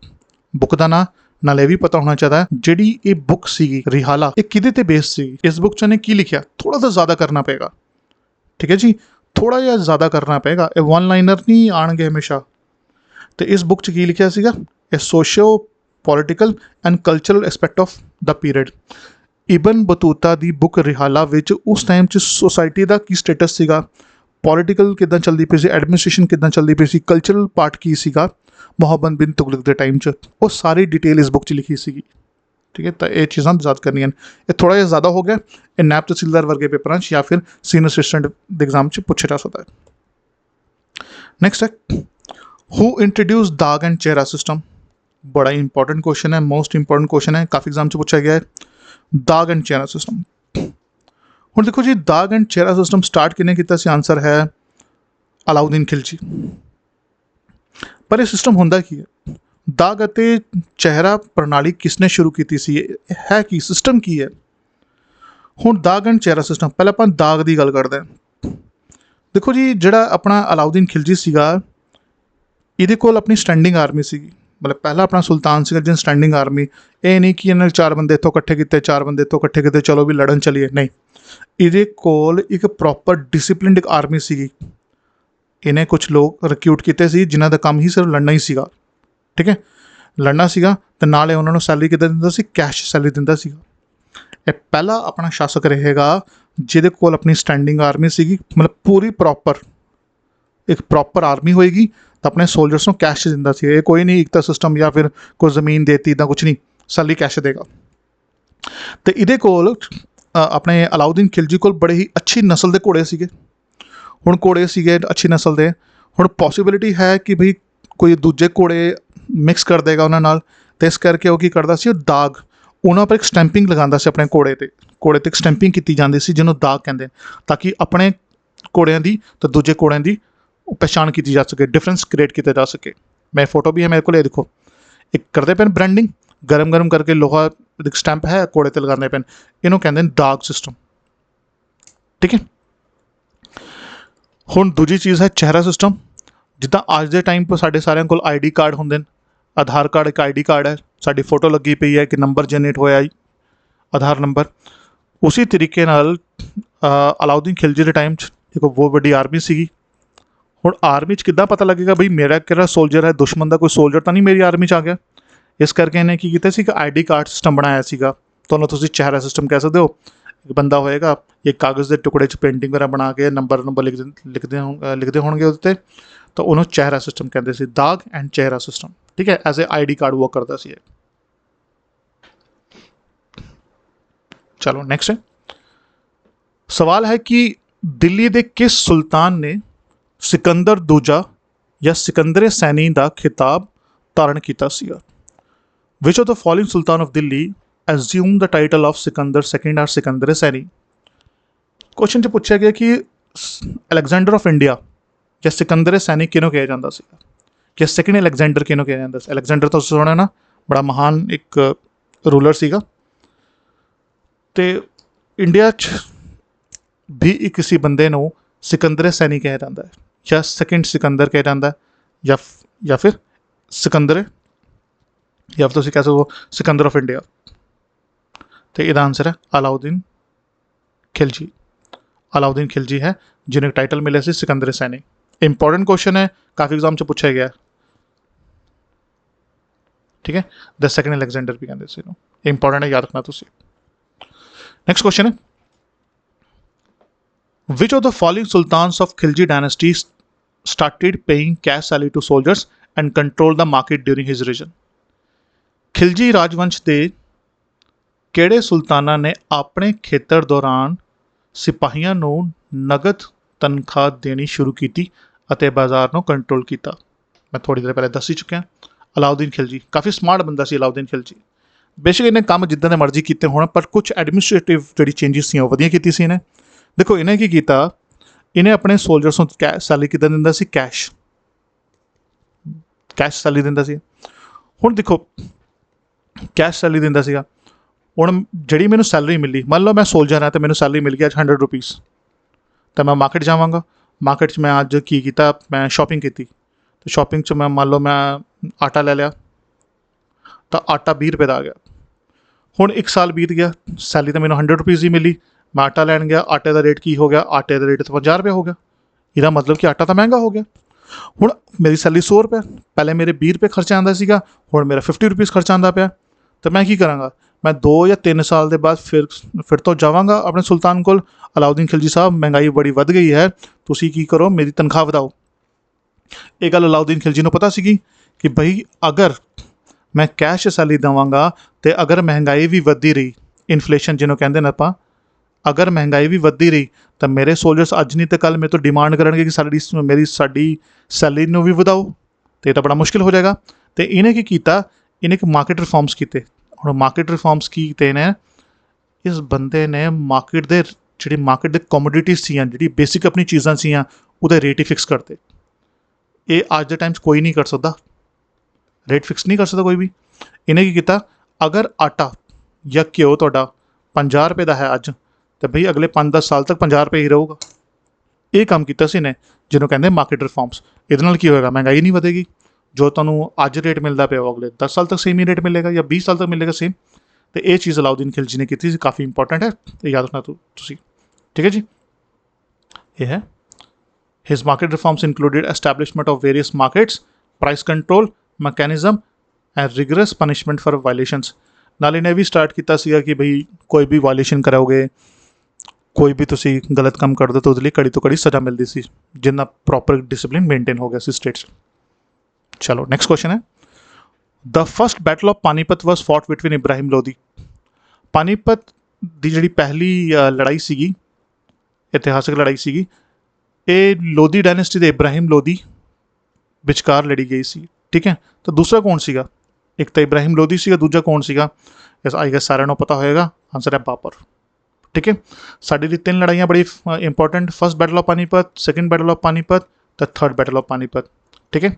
book का नाम नाले भी पता होना चाहिए। जिहड़ी ये बुक सीगी रिहाला, ये किहदे ते बेस सीगी, इस बुक च इन्हें की लिखिया, थोड़ा सा ज़्यादा करना पेगा। ठीक है जी, थोड़ा जिहा ज़्यादा करना पेगा। ये वन लाइनर नहीं आएंगे हमेशा, ਤੇ ਇਸ ਬੁੱਕ 'ਚ ਕੀ ਲਿਖਿਆ ਸੀਗਾ, ਇਹ socio political and cultural aspect of the period. Ibn Battuta ਦੀ ਬੁੱਕ ਰਿਹਾਲਾ ਵਿੱਚ ਉਸ ਟਾਈਮ 'ਚ ਸੋਸਾਇਟੀ ਦਾ ਕੀ ਸਟੇਟਸ ਸੀਗਾ, ਪੋਲੀਟੀਕਲ ਕਿੱਦਾਂ ਚੱਲਦੀ ਪਈ ਸੀ, ਐਡਮਿਨਿਸਟ੍ਰੇਸ਼ਨ ਕਿੱਦਾਂ ਚੱਲਦੀ ਪਈ ਸੀ, ਕਲਚਰਲ ਪਾਰਟ ਕੀ ਸੀਗਾ ਮੁਹੰਮਦ ਬਿਨ ਤੁਗਲਕ ਦੇ ਟਾਈਮ 'ਚ, ਉਹ ਸਾਰੀ ਡਿਟੇਲ ਇਸ ਬੁੱਕ 'ਚ ਲਿਖੀ ਸੀਗੀ। ਠੀਕ ਹੈ, ਤਾਂ ਇਹ ਚੀਜ਼ਾਂ ਯਾਦ ਕਰਨੀਆਂ ਨੇ। ਇਹ ਥੋੜ੍ਹਾ ਜਿਹਾ ਜ਼ਿਆਦਾ ਹੋ ਗਿਆ, ਇਹ ਨੈਬ ਤਹਿਸੀਲਦਾਰ ਵਰਗੇ ਪੇਪਰਾਂ 'ਚ ਜਾਂ ਫਿਰ ਸੀਨੀਅਰ ਅਸਿਸਟੈਂਟ ਦੇ ਐਗਜ਼ਾਮ 'ਚ ਪੁੱਛਿਆ ਜਾ ਸਕਦਾ ਹੈ। ਨੈਕਸਟ ਹੈ, ਹੂ ਇੰਟਰੋਡਿਊਸ ਦਾਗ ਐਂਡ ਚਿਹਰਾ ਸਿਸਟਮ। बड़ा ही इंपॉर्टेंट क्वेश्चन है, मोस्ट इंपॉर्टेंट क्वेश्चन है, काफ़ी एग्जाम से पूछा गया है। दाग एंड चेहरा सिस्टम। हुण देखो जी, दाग एंड चेहरा सिस्टम स्टार्ट किने कीता सी? आंसर है अलाउद्दीन खिलजी। पर यह सिस्टम हुंदा की है? दाग अते चेहरा प्रणाली किसने शुरू की सी? है कि सिस्टम की है? हुण दाग एंड चेहरा सिस्टम, पहले आपां दाग की गल करते हैं। देखो जी, जिहड़ा अपना अलाउद्दीन खिलजी सीगा, इहदे कोल अपनी स्टैंडिंग आर्मी सीगी, मतलब पहला अपना सुल्तान सीगा जिन स्टैंडिंग आर्मी। ये नहीं कि इन्हें 4 बंदे इत्थों इकट्ठे किए, 4 बंदे इत्थों इकट्ठे किए, चलो भी लड़न चलिए, नहीं। इहदे कोल एक प्रॉपर डिसिप्लिनड एक आर्मी सीगी। इन्हें कुछ लोग रिक्रूट किए सी जिन्हां दा काम ही सिर्फ लड़ना ही सीगा। ठीक है, लड़ना सीगा ते नाले उन्हां नूं सैलरी किद्दां दिंदा सी? कैश सैलरी दिंदा सीगा। ये पहला अपना शासक रहेगा जिहदे कोल अपनी स्टैंडिंग आर्मी सीगी, मतलब पूरी प्रॉपर एक प्रॉपर आर्मी होएगी, तो अपने सोल्जर्स को कैश दिंदा सी। कोई नहीं एकता सिस्टम या फिर कोई ज़मीन देती, इदा कुछ नहीं, सैलरी कैश देगा। तो इहदे कोल अपने अलाउद्दीन खिलजी कोल बड़े ही अच्छी नस्ल के घोड़े सीगे। हुण घोड़े सीगे अच्छी नस्ल के, हुण पॉसिबिलिटी है कि भाई कोई दूजे घोड़े मिक्स कर देगा उन्हां नाल, ते इस करके वो की करदा सी, दाग उन्हां पर एक स्टैंपिंग लगांदा सी अपने घोड़े ते एक स्टैंपिंग की जाती सी जिन्हों दाग कहते हैं, ताकि अपने घोड़ियां दी तो दूजे घोड़ियां दी पहचान की जा सके, डिफरेंस क्रिएट किया जा सके। मैं फोटो भी है मेरे को, देखो एक करते पेन ब्रांडिंग, गरम करके लोहा एक स्टैंप है घोड़े ते लगाने पेन, इन्हों कहते हैं दाग सिस्टम। ठीक है, हुण दूजी चीज़ है चेहरा सिस्टम। जिद्दां अज दे टाइम पर साडे सारिਆਂ कोल ID कार्ड होंदे ने, आधार कार्ड एक ID कार्ड है, साडी फोटो लगी पई है कि नंबर जनरेट होया आधार नंबर। उसी तरीके नाल अलाउद्दीन खिलजी के टाइम एक बहुत बड़ी आर्मी सीगी। हुण आर्मी च किद्दां पता लगेगा बई मेरा किहड़ा सोल्जर है, दुश्मन का कोई सोल्जर तो नहीं मेरी आर्मी च आ गया? इस करके इन्हें की कीता सी कि ID कार्ड सिस्टम बनाया सीगा। तुहानूं तुसीं चेहरा सिस्टम कह सकते हो। एक बंदा होएगा, एक कागज़ के टुकड़े च पेंटिंग वगैरह बना के नंबर लिखते होणगे उत्ते, तो उन्होंने चेहरा सिस्टम कहते सी, दाग एंड चेहरा सिस्टम। ठीक है, एज ए ID कार्ड वो करता सी। चलो नेक्स्ट है सवाल है कि दिल्ली के किस सुल्तान ने सिकंदर दूजा या सिकंदरे सैनी का खिताब धारण किया सीगा? Which of the following Sultan of Delhi assume the title of Sikandar second और सिकंदरे सैनी? क्वेश्चन च पूछा गया कि अलेक्जेंडर ऑफ इंडिया या सिकंदरे सैनी किनों कहा जाता सीगा, या सेकंड अलेक्जेंडर किनों कहा जाता? अलेक्जेंडर तो सुना ना, बड़ा महान एक रूलर सीगा। ते इंडिया च भी एक किसी बंदे नूं सिकंदरे सैनी कहा जाता है, या सेकंड सिकंदर कहा जाता है, या फिर सिकंदर, या फिर तुसीं कह सको सिकंदर ऑफ इंडिया। तो इसका आंसर है अलाउद्दीन खिलजी। अलाउद्दीन खिलजी है जिन्हें टाइटल मिले से सिकंदर सैनी। इंपॉर्टेंट क्वेश्चन है, काफ़ी एग्जाम से पूछा गया। ठीक है, द सेकंड अलेक्जेंडर भी कहते हैं, इंपॉर्टेंट है, याद रखना तुसीं। नेक्स्ट क्वेश्चन है, which of the following sultans of Khilji dynasty started paying cash salary to soldiers and controlled the market during his reign? Khilji राजवंश के किहड़े सुल्ताना ने अपने खेतर दौरान सिपाहियों नूं नगद तनख्वाह देनी शुरू की अते बाजार नूं कंट्रोल किया? मैं थोड़ी देर पहले दस ही चुकिया। अलाउद्दीन खिलजी काफ़ी स्मार्ट बंदा सी अलाउद्दीन खिलजी। बेशक इन्हें काम जिद्दां दे मर्जी कीते होण, पर कुछ एडमिनिस्ट्रेटिव जिहड़ी चेंजिस सी वधिया कीती सी इन्हें। देखो इन्हें की किया, इन्हें अपने सोल्जर्स को कैश सैलरी किद्दां दिंदा सी? कैश सैलरी दिंदा सी। हुण देखो कैश सैलरी दिंदा सीगा, हुण जिहड़ी मैनूं सैलरी मिली, मान लो मैं सोल्जर हाँ तो मैनूं सैलरी मिल गई अज 100 रुपीज़, तो मैं मार्केट जावांगा, मार्केट च मैं अज की कीता, मैं शॉपिंग की, तो शॉपिंग च मैं मान लो मैं आटा ले लिया, तो आटा 20 रुपये का आ गया। हुण 1 साल बीत गया, सैलरी तो मैनूं 100 रुपीज़ ही मिली, मैं आटा लैन गया, आटे का रेट की हो गया, आटे का रेट तो 50 रुपये हो गया। इसका मतलब कि आटा तो महंगा हो गया। ਹੁਣ ਮੇਰੀ ਸੈਲਰੀ 100 ਰੁਪਏ, ਪਹਿਲੇ ਮੇਰੇ 20 ਰੁਪਏ ਖਰਚਾ ਆਉਂਦਾ ਸੀਗਾ, ਹੁਣ ਮੇਰਾ 50 ਰੁਪੀਸ ਖਰਚਾ ਆਉਂਦਾ ਪਿਆ। ਤਾਂ ਮੈਂ ਕੀ ਕਰਾਂਗਾ? ਮੈਂ 2 ਜਾਂ 3 ਸਾਲ ਦੇ ਬਾਅਦ ਫਿਰ ਤੋਂ ਜਾਵਾਂਗਾ ਆਪਣੇ ਸੁਲਤਾਨ ਕੋਲ, ਅਲਾਉਦੀਨ ਖਿਲਜੀ ਸਾਹਿਬ ਮਹਿੰਗਾਈ ਬੜੀ ਵੱਧ ਗਈ ਹੈ, ਤੁਸੀਂ ਕੀ ਕਰੋ, ਮੇਰੀ ਤਨਖਾਹ ਵਧਾਓ। ਇਹ ਗੱਲ ਅਲਾਉਦੀਨ ਖਿਲਜੀ ਨੂੰ ਪਤਾ ਸੀਗੀ ਕਿ ਬਈ ਅਗਰ ਮੈਂ ਕੈਸ਼ ਸੈਲਰੀ ਦੇਵਾਂਗਾ ਅਤੇ ਅਗਰ ਮਹਿੰਗਾਈ ਵੀ ਵੱਧਦੀ ਰਹੀ, ਇਨਫਲੇਸ਼ਨ ਜਿਹਨੂੰ ਕਹਿੰਦੇ ਨੇ ਆਪਾਂ, ਅਗਰ ਮਹਿੰਗਾਈ ਵੀ ਵੱਧਦੀ ਰਹੀ ਤਾਂ ਮੇਰੇ ਸੋਲਜਰਸ ਅੱਜ ਨਹੀਂ ਤਾਂ ਕੱਲ੍ਹ ਮੇਰੇ ਤੋਂ ਡਿਮਾਂਡ ਕਰਨਗੇ ਕਿ ਸਾਡੀ ਸੈਲਰੀ ਨੂੰ ਵੀ ਵਧਾਓ, ਅਤੇ ਇਹ ਤਾਂ ਬੜਾ ਮੁਸ਼ਕਿਲ ਹੋ ਜਾਏਗਾ। ਅਤੇ ਇਹਨੇ ਕੀ ਕੀਤਾ? ਇਹਨੇ ਇੱਕ ਮਾਰਕੀਟ ਰਿਫੋਰਮਸ ਕੀਤੇ। ਹੁਣ ਮਾਰਕੀਟ ਰਿਫੋਰਮਸ ਕੀ ਕੀਤੇ ਨੇ? ਇਸ ਬੰਦੇ ਨੇ ਮਾਰਕੀਟ ਦੇ ਕੋਮੋਡਿਟੀਜ਼ ਸੀਆਂ, ਜਿਹੜੀ ਬੇਸਿਕ ਆਪਣੀ ਚੀਜ਼ਾਂ ਸੀਆਂ, ਉਹਦੇ ਰੇਟ ਹੀ ਫਿਕਸ ਕਰਤੇ। ਇਹ ਅੱਜ ਦੇ ਟਾਈਮ 'ਚ ਕੋਈ ਨਹੀਂ ਕਰ ਸਕਦਾ, ਰੇਟ ਫਿਕਸ ਨਹੀਂ ਕਰ ਸਕਦਾ ਕੋਈ ਵੀ। ਇਹਨੇ ਕੀ ਕੀਤਾ? ਅਗਰ ਆਟਾ ਜਾਂ ਘਿਓ ਤੁਹਾਡਾ 50 ਰੁਪਏ ਦਾ ਹੈ ਅੱਜ, ਤਾਂ ਬਈ ਅਗਲੇ 5-10 ਸਾਲ ਤੱਕ 50 ਰੁਪਏ ਹੀ ਰਹੂਗਾ। ਇਹ ਕੰਮ ਕੀਤਾ ਸੀ ਇਹਨੇ, ਜਿਹਨੂੰ ਕਹਿੰਦੇ ਮਾਰਕੀਟ ਰਿਫੋਰਮਸ। ਇਹਦੇ ਨਾਲ ਕੀ ਹੋਏਗਾ? ਮਹਿੰਗਾਈ ਨਹੀਂ ਵਧੇਗੀ। ਜੋ ਤੁਹਾਨੂੰ ਅੱਜ ਰੇਟ ਮਿਲਦਾ ਪਿਆ ਉਹ ਅਗਲੇ 10 ਸਾਲ ਤੱਕ ਸੇਮ ਹੀ ਰੇਟ ਮਿਲੇਗਾ ਜਾਂ 20 ਸਾਲ ਤੱਕ ਮਿਲੇਗਾ ਸੇਮ। ਅਤੇ ਇਹ ਚੀਜ਼ ਅਲਾਉਦੀਨ ਖਿਲਜੀ ਨੇ ਕੀਤੀ ਸੀ, ਕਾਫੀ ਇੰਪੋਰਟੈਂਟ ਹੈ, ਇਹ ਯਾਦ ਰੱਖਣਾ ਤੁਸੀਂ। ਠੀਕ ਹੈ ਜੀ, ਇਹ ਹੈ his market reforms included establishment of various markets, price control mechanism and rigorous punishment for violations. ਨਾਲ ਇਹਨੇ ਵੀ ਸਟਾਰਟ ਕੀਤਾ ਸੀਗਾ ਕਿ ਬਈ ਕੋਈ ਵੀ ਵਾਇਲੇਸ਼ਨ ਕਰਾਓਗੇ, ਕੋਈ ਵੀ ਤੁਸੀਂ ਗਲਤ ਕੰਮ ਕਰਦੇ ਤਾਂ ਉਹਦੇ ਲਈ ਕੜੀ ਤੋਂ ਕੜੀ ਸਜ਼ਾ ਮਿਲਦੀ ਸੀ, ਜਿੰਨਾ ਪ੍ਰੋਪਰ ਡਿਸਿਪਲਿਨ ਮੇਨਟੇਨ ਹੋ ਗਿਆ ਸੀ ਸਟੇਟਸ। ਚਲੋ ਨੈਕਸਟ ਕੁਐਸਚਨ ਹੈ, the first battle of Panipat was fought between Ibrahim Lodi. Panipat ਦੀ ਜਿਹੜੀ ਪਹਿਲੀ ਲੜਾਈ ਸੀਗੀ, ਇਤਿਹਾਸਕ ਲੜਾਈ ਸੀਗੀ, ਇਹ ਲੋਧੀ ਡਾਇਨੈਸਟੀ ਦੇ ਇਬਰਾਹਿਮ ਲੋਧੀ ਵਿਚਕਾਰ ਲੜੀ ਗਈ ਸੀ। ਠੀਕ ਹੈ, ਤਾਂ ਦੂਸਰਾ ਕੌਣ ਸੀਗਾ? ਇੱਕ ਤਾਂ ਇਬਰਾਹਿਮ ਲੋਧੀ ਸੀਗਾ, ਦੂਜਾ ਕੌਣ ਸੀਗਾ? ਆਈ ਗੈਸ ਸਾਰਿਆਂ ਨੂੰ ਪਤਾ ਹੋਏਗਾ, ਆਨਸਰ ਹੈ ਬਾਬਰ। ਠੀਕ ਹੈ, ਸਾਡੇ ਲਈ 3 ਲੜਾਈਆਂ ਬੜੀ important, first battle of Panipat, second battle of Panipat ਅਤੇ ਥਰਡ ਬੈਟਲ ਆਫ ਪਾਨੀਪਤ। ਠੀਕ ਹੈ,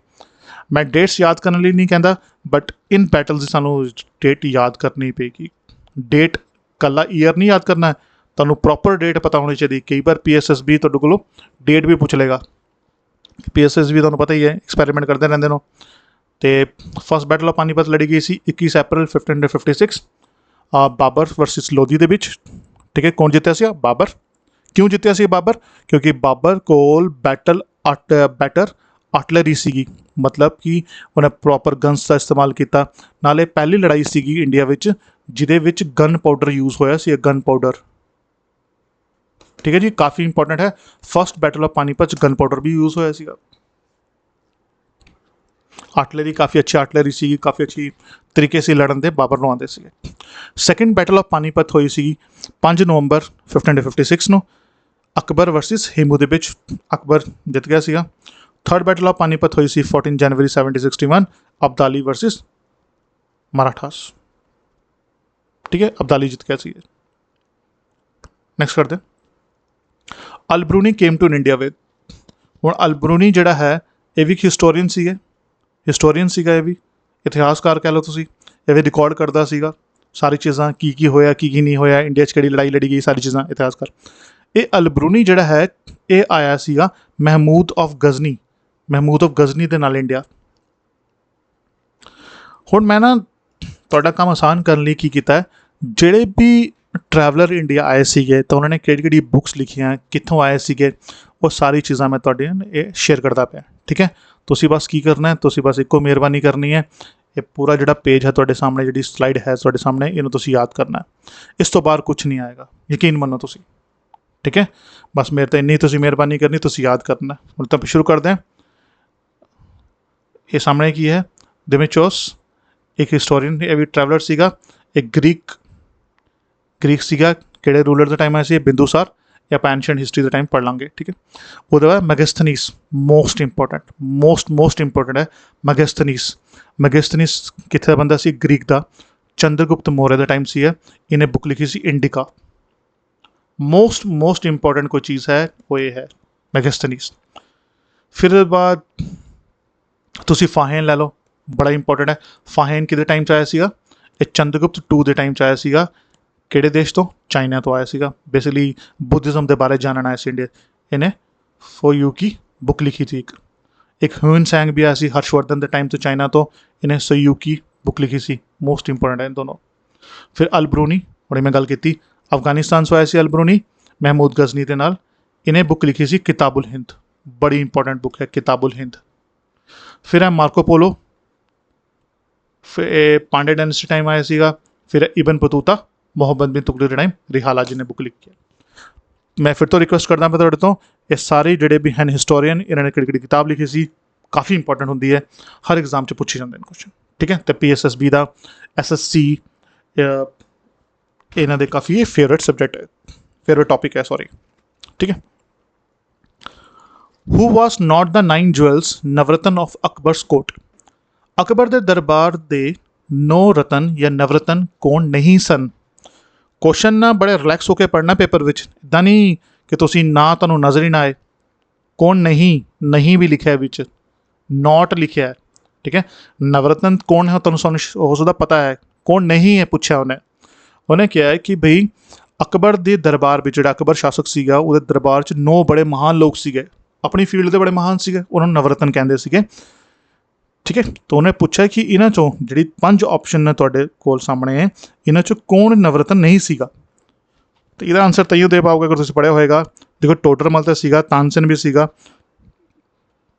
ਮੈਂ ਡੇਟਸ ਯਾਦ ਕਰਨ ਲਈ ਨਹੀਂ ਕਹਿੰਦਾ, ਬਟ ਇਨ ਬੈਟਲਸ ਦੀ ਸਾਨੂੰ ਡੇਟ ਯਾਦ ਕਰਨੀ ਪਏਗੀ। ਡੇਟ ਕੱਲਾ ਈਅਰ ਨਹੀਂ ਯਾਦ ਕਰਨਾ, ਤੁਹਾਨੂੰ ਪ੍ਰੋਪਰ ਡੇਟ ਪਤਾ ਹੋਣੀ ਚਾਹੀਦੀ। ਕਈ ਵਾਰ PSSB ਤੁਹਾਡੇ ਕੋਲੋਂ ਡੇਟ ਵੀ ਪੁੱਛ ਲਏਗਾ। PSSB ਤੁਹਾਨੂੰ ਪਤਾ ਹੀ ਹੈ, ਐਕਸਪੈਰੀਮੈਂਟ ਕਰਦੇ ਰਹਿੰਦੇ ਨੇ। ਅਤੇ ਫਸਟ ਬੈਟਲ ਆਫ ਪਾਨੀਪਤ ਲੜੀ ਗਈ ਸੀ 21 ਅਪ੍ਰੈਲ 1556 ਬਾਬਰ ਵਰਸਿਸ ਲੋਧੀ ਦੇ ਵਿੱਚ। ਠੀਕ ਹੈ, ਕੌਣ ਜਿੱਤਿਆ ਸੀ? ਬਾਬਰ। ਕਿਉਂ ਜਿੱਤਿਆ ਸੀ ਬਾਬਰ? ਕਿਉਂਕਿ ਬਾਬਰ ਕੋਲ ਬੈਟਰ ਆਰਟਲਰੀ ਸੀਗੀ, ਮਤਲਬ ਕਿ ਉਹਨੇ ਪ੍ਰੋਪਰ ਗਨਸ ਦਾ ਇਸਤੇਮਾਲ ਕੀਤਾ। ਨਾਲੇ ਪਹਿਲੀ ਲੜਾਈ ਸੀਗੀ ਇੰਡੀਆ ਵਿੱਚ ਜਿਹਦੇ ਵਿੱਚ ਗਨ ਪਾਊਡਰ ਯੂਜ਼ ਹੋਇਆ ਸੀ, ਗਨ ਪਾਊਡਰ। ਠੀਕ ਹੈ ਜੀ, ਕਾਫੀ ਇੰਪੋਰਟੈਂਟ ਹੈ। ਫਸਟ ਬੈਟਲ ਆਫ ਪਾਨੀਪਤ 'ਚ ਗਨ ਪਾਊਡਰ ਵੀ ਯੂਜ਼ ਹੋਇਆ ਸੀਗਾ। ਆਰਟਲਰੀ ਕਾਫੀ ਅੱਛੀ ਆਰਟਲਰੀ ਸੀਗੀ, ਕਾਫੀ ਅੱਛੀ ਤਰੀਕੇ ਸੀ ਲੜਨ ਦੇ, ਬਾਬਰ ਨੂੰ ਆਉਂਦੇ ਸੀਗੇ। ਸੈਕਿੰਡ ਬੈਟਲ ਆਫ ਪਾਨੀਪਤ ਹੋਈ ਸੀਗੀ 5 ਨਵੰਬਰ 1556 ਨੂੰ, ਅਕਬਰ ਵਰਸਿਸ ਹੇਮੂ ਦੇ ਵਿੱਚ। ਅਕਬਰ ਜਿੱਤ ਗਿਆ ਸੀਗਾ। ਥਰਡ ਬੈਟਲ ਆਫ ਪਾਨੀਪਤ ਹੋਈ ਸੀ 14 ਜਨਵਰੀ 1761, ਅਬਦਾਲੀ ਵਰਸਿਸ ਮਰਾਠਾਸ। ਠੀਕ ਹੈ, ਅਬਦਾਲੀ ਜਿੱਤ ਗਿਆ ਸੀ। ਨੈਕਸਟ ਕਰਦੇ, ਅਲਬਰੂਨੀ ਕੇਮ ਟੂ ਇੰਡੀਆ ਵਿਦ। ਹੁਣ ਅਲਬਰੂਨੀ ਜਿਹੜਾ ਹੈ ਇਹ ਵੀ ਇੱਕ ਹਿਸਟੋਰੀਅਨ ਸੀਗਾ, ਇਹ ਵੀ ਇਤਿਹਾਸਕਾਰ ਕਹਿ ਲਓ ਤੁਸੀਂ। ਇਹ ਵੀ ਰਿਕਾਰਡ ਕਰਦਾ ਸੀਗਾ ਸਾਰੀ ਚੀਜ਼ਾਂ, ਕੀ ਹੋਇਆ, ਕੀ ਨਹੀਂ ਹੋਇਆ, ਇੰਡੀਆ 'ਚ ਕਿਹੜੀ ਲੜਾਈ ਲੜੀ ਗਈ, ਸਾਰੀ ਚੀਜ਼ਾਂ ਇਤਿਹਾਸਕਾਰ। ਇਹ ਅਲਬਰੂਨੀ ਜਿਹੜਾ ਹੈ ਇਹ ਆਇਆ ਸੀਗਾ ਮਹਿਮੂਦ ਆਫ ਗਜ਼ਨੀ ਦੇ ਨਾਲ ਇੰਡੀਆ। ਹੁਣ ਮੈਂ ਨਾ ਤੁਹਾਡਾ ਕੰਮ ਆਸਾਨ ਕਰਨ ਲਈ ਕੀ ਕੀਤਾ ਹੈ, ਜਿਹੜੇ ਵੀ ਟਰੈਵਲਰ ਇੰਡੀਆ ਆਏ ਸੀਗੇ ਤਾਂ ਉਹਨਾਂ ਨੇ ਕਿਹੜੀ ਬੁੱਕਸ ਲਿਖੀਆਂ, ਕਿੱਥੋਂ ਆਏ ਸੀਗੇ, ਉਹ ਸਾਰੀ ਚੀਜ਼ਾਂ ਮੈਂ ਤੁਹਾਡੇ ਇਹ ਸ਼ੇਅਰ ਕਰਦਾ ਪਿਆ। ਠੀਕ ਹੈ, ਤੁਸੀਂ ਬਸ ਕੀ ਕਰਨਾ ਹੈ, ਤੁਸੀਂ ਬਸ ਇੱਕੋ ਮਿਹਰਬਾਨੀ ਕਰਨੀ ਹੈ, ਇਹ ਪੂਰਾ ਜਿਹੜਾ ਪੇਜ ਹੈ ਤੁਹਾਡੇ ਸਾਹਮਣੇ, ਜਿਹੜੀ ਸਲਾਈਡ ਹੈ ਤੁਹਾਡੇ ਸਾਹਮਣੇ, ਇਹਨੂੰ ਤੁਸੀਂ ਯਾਦ ਕਰਨਾ ਹੈ। ਇਸ ਤੋਂ ਬਾਹਰ ਕੁਛ ਨਹੀਂ ਆਏਗਾ, ਯਕੀਨ ਮੰਨੋ ਤੁਸੀਂ। ਠੀਕ ਹੈ, ਬਸ ਮੇਰੇ ਤਾਂ ਇੰਨੀ ਤੁਸੀਂ ਮਿਹਰਬਾਨੀ ਕਰਨੀ, ਤੁਸੀਂ ਯਾਦ ਕਰਨਾ। ਹੁਣ ਤਾਂ ਸ਼ੁਰੂ ਕਰਦੇ ਹਾਂ। ਇਹ ਸਾਹਮਣੇ ਕੀ ਹੈ? ਡਿਮੀਟ੍ਰੀਓਸ ਇੱਕ ਹਿਸਟੋਰੀਅਨ, ਇਹ ਵੀ ਟਰੈਵਲਰ ਸੀਗਾ। ਇੱਕ ਗ੍ਰੀਕ ਸੀਗਾ, ਕਿਹੜੇ ਰੂਲਰ ਦਾ ਟਾਈਮ ਆਇਆ ਸੀ? ਬਿੰਦੂਸਾਰ। ਜਾਂ ਆਪਾਂ ਐਂਸ਼ੀਅੰਟ ਹਿਸਟਰੀ ਦਾ ਟਾਈਮ ਪੜ੍ਹ ਲਾਂਗੇ। ਠੀਕ ਹੈ, ਉਹਦੇ ਬਾਅਦ ਮੈਗਸਥਨੀਸ, ਮੋਸਟ ਇੰਪੋਰਟੈਂਟ ਹੈ ਮੈਗਸਥਨੀਸ ਕਿੱਥੇ ਦਾ ਬੰਦਾ ਸੀ? ਗ੍ਰੀਕ ਦਾ। ਚੰਦਰਗੁਪਤ ਮੌर्य ਦਾ ਟਾਈਮ ਸੀ। ਇਹਨੇ ਬੁੱਕ ਲਿਖੀ ਸੀ ਇੰਡਿਕਾ। ਮੋਸਟ ਇੰਪੋਰਟੈਂਟ ਕੋਈ ਚੀਜ਼ ਹੈ ਉਹ ਇਹ ਹੈ ਮੈਗਸਥਨੀਸ। ਫਿਰ ਉਹਦੇ ਬਾਅਦ ਤੁਸੀਂ ਫਾਹੇਨ ਲੈ ਲਓ, ਬੜਾ ਇੰਪੋਰਟੈਂਟ ਹੈ। ਫਾਹੇਨ ਕਿਹਦੇ ਟਾਈਮ 'ਚ ਆਇਆ ਸੀਗਾ? ਇਹ ਚੰਦਰਗੁਪਤ 2 ਦੇ ਟਾਈਮ 'ਚ ਆਇਆ ਸੀਗਾ। ਕਿਹੜੇ ਦੇਸ਼ ਤੋਂ? ਚਾਈਨਾ ਤੋਂ ਆਇਆ ਸੀਗਾ। ਬੇਸਿਕਲੀ ਬੁੱਧਿਜ਼ਮ ਦੇ ਬਾਰੇ ਜਾਣਨ ਆਇਆ ਸੀ ਇੰਡੀਆ। ਇਹਨੇ ਫੋਯੂਕੀ ਬੁੱਕ ਲਿਖੀ ਸੀ। ਇੱਕ ਹਿਊਨ ਸੈਂਗ ਵੀ ਆਇਆ ਸੀ ਹਰਸ਼ਵਰਧਨ ਦੇ ਟਾਈਮ ਤੋਂ ਚਾਈਨਾ ਤੋਂ, ਇਹਨੇ ਸਯੂਕੀ ਬੁੱਕ ਲਿਖੀ ਸੀ। ਮੋਸਟ ਇੰਪੋਰਟੈਂਟ ਹੈ ਦੋਨੋਂ। ਫਿਰ ਅਲਬਰੂਨੀ, ਹੁਣੇ ਮੈਂ ਗੱਲ ਕੀਤੀ, ਅਫਗਾਨਿਸਤਾਨ ਤੋਂ ਆਇਆ ਸੀ ਅਲਬਰੂਨੀ ਮਹਿਮੂਦ ਗਜ਼ਨੀ ਦੇ ਨਾਲ। ਇਹਨੇ ਬੁੱਕ ਲਿਖੀ ਸੀ ਕਿਤਾਬੁਲ ਹਿੰਦ, ਬੜੀ ਇੰਪੋਰਟੈਂਟ ਬੁੱਕ ਹੈ ਕਿਤਾਬੁਲ ਹਿੰਦ। फिर है मार्को पोलो, फिर पांडे डायनेस्टी टाइम आया सीगा, फिर है इबन बतूता, मोहम्मद बिन तुगलक के टाइम रिहाला जी ने बुक लिखी है। मैं फिर तो रिक्वेस्ट करदा मैं तुहाडे तो ये सारे जिहड़े भी हैं हिस्टोरियन इन्होंने किहड़ी किताब लिखी सी, काफ़ी इंपॉर्टेंट होंदी है, हर एग्जाम च पूछे जाते हैं क्वेश्चन। ठीक है, तो PSSB का SSC इन्हों के काफ़ी फेवरेट सबजैक्ट है, फेवरेट टॉपिक है, सॉरी। ठीक है, who was not the 9 jewels Navratna of Akbar's court? Akbar के दरबार के 9 रतन या नवरतन कौन नहीं सन? क्वेश्चन ना बड़े रिलैक्स होकर पढ़ना पेपर में, इदा नहीं कि तुसी ना तुहानूं नज़र ही ना आए। कौन नहीं, नहीं भी लिखा है विच, नॉट लिखा है। ठीक है, नवरत्न कौन है तुहानूं हो सकदा पता है, कौन नहीं है पूछा उन्हें क्या है कि भाई अकबर के दरबार में जो अकबर शासक सीगा उहदे दरबार च 9 बड़े महान लोग सीगे, अपनी फील्ड के बड़े महान सीगे, उन्होंने नवरत्न कहते सीगे। ठीक है, तो उन्हें पूछा कि इन्हां चों जिहड़ी 5 ऑप्शन ने तुहाडे कोल सामने है, इन्हां चों कौन नवरत्न नहीं सीगा? तो इसदा आंसर तईओ दे पाओगे अगर तुसीं पढ़िया होएगा। देखो टोडरमल तो सीगा, तानसेन भी सीगा,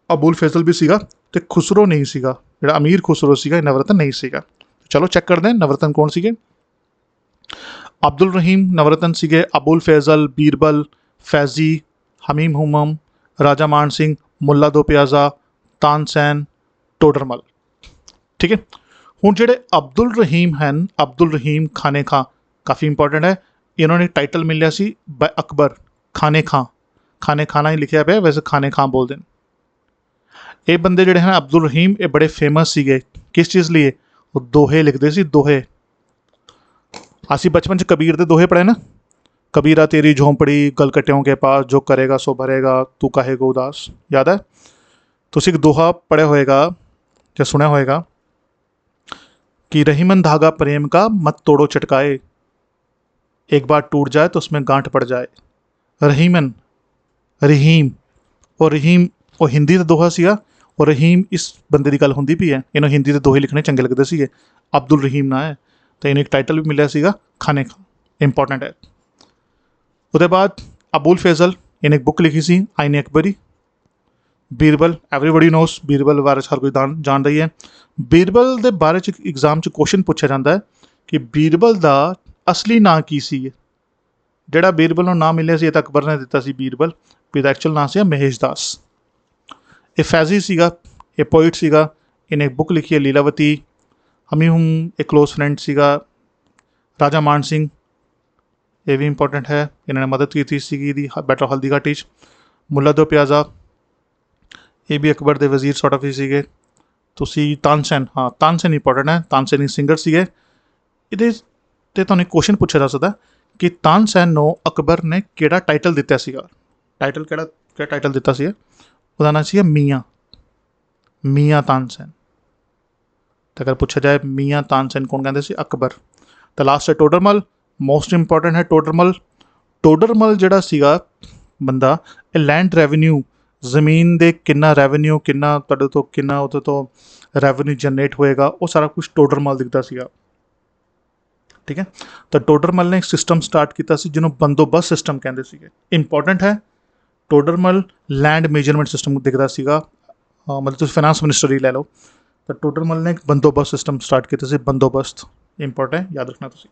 अबुल फैजल भी सीगा, तो खुसरो नहीं सीगा, जिहड़ा अमीर खुसरो सीगा नवरत्न नहीं सीगा। चलो चेक करते हैं नवरत्न कौन सीगे। अब्दुल रहीम नवरत्न सीगे, अबुल फैजल, बीरबल, फैजी, हमीम हुमम, राजा मान सिंह, मुल्ला दो प्याजा, तानसेन, टोडरमल। ठीक है, हुण जिहड़े अब्दुल रहीम हैं, अब्दुल रहीम खाने खां काफ़ी इंपॉर्टेंट है, इन्होंने टाइटल मिलिया सी बाय अकबर, खाने खां, खाने खाना ही लिखा पे, वैसे खाने खां बोलते हैं। ये बंदे जिहड़े हैं अब्दुल रहीम, ये बड़े फेमस सीगे किस चीज़ लिए? वो दोहे लिखते सी, दोहे। असी बचपन च कबीर के दोहे पढ़े ना, कबीरा तेरी झोंपड़ी गलकटियों के पास, जो करेगा सो भरेगा, तू कहेगा उदास, याद है? तुसीं एक दोहा पढ़िया होएगा या सुना होएगा कि रहीमन धागा प्रेम का मत तोड़ो चटकाए, एक बार टूट जाए तो उसमें गांठ पड़ जाए। रहीमन, रहीम, और रहीम वो हिंदी का दोहा सीगा, और रहीम इस बंदे की गल हुंदी पई है, इन्हों हिंदी के दोहे लिखने चंगे लगते सीगे, अब्दुल रहीम ना है, तो इन्हें एक टाइटल भी मिलिया सीगा खाने खां, इंपॉर्टेंट है। उसके बाद अबुल फैजल, इन्हें एक बुक लिखी सी आईने अकबरी। बीरबल, एवरीबडी नोस बीरबल बारे हर कोई जानता ही है। बीरबल के बारे एग्जाम च क्वेश्चन पूछा जाता है कि बीरबल का असली नाम की सी? जिहड़ा बीरबल नूं नाम मिलिया सी, तो अकबर ने दिता सी बीरबल, इसदा एक्चुअल नाम सी महेश दास। ये फैजी सीगा, ये पोइट सीगा, इन्हें एक बुक लिखी है लीलावती। हमी हम एक क्लोज फ्रेंड सीगा राजा मान सिंह, ये भी इंपॉर्टेंट है, इन्होंने मदद की थी सीगी दी बैटल हल्दी घाटी च। मुल्ला दो प्याजा, ये भी अकबर के वजीर सॉर्ट ऑफ ही सीगे। तुसी तानसेन, हाँ तानसेन इंपॉर्टेंट है, तानसेन ही सिंगर सीगे। ये तुहानूं क्वेश्चन पूछा जा सकता कि तानसेन नूं अकबर ने किहड़ा टाइटल दिता सीगा? टाइटल किहड़ा टाइटल दिता सीगा? उसदा नाम सीगा मियाँ, मियाँ तानसेन। तो अगर पूछा जाए मियाँ तानसेन कौन कहते सी? अकबर। तो लास्ट है टोडरमल, मोस्ट इंपॉर्टेंट है टोडरमल। टोडरमल जिहड़ा सीगा बंदा, ये लैंड रेवन्यू, जमीन दे किन्ना रेवन्यू, किन्ना तुहाडे तो किन्ना उहदे तो रेवन्यू जनरेट होएगा, वो सारा कुछ टोडरमल दिखता सीगा। ठीक है, तो टोडरमल ने एक सिस्टम स्टार्ट किया जिन्हों बंदोबस्त सिस्टम कहते सीगे। इंपॉर्टेंट है, टोडरमल लैंड मेजरमेंट सिस्टम दिखता सीगा, मतलब तुसीं फाइनेंस मिनिस्टर ही लै लो, तो टोडरमल ने एक बंदोबस्त सिस्टम स्टार्ट किया सी, बंदोबस्त इंपॉर्टेंट है, याद रखना तुसीं।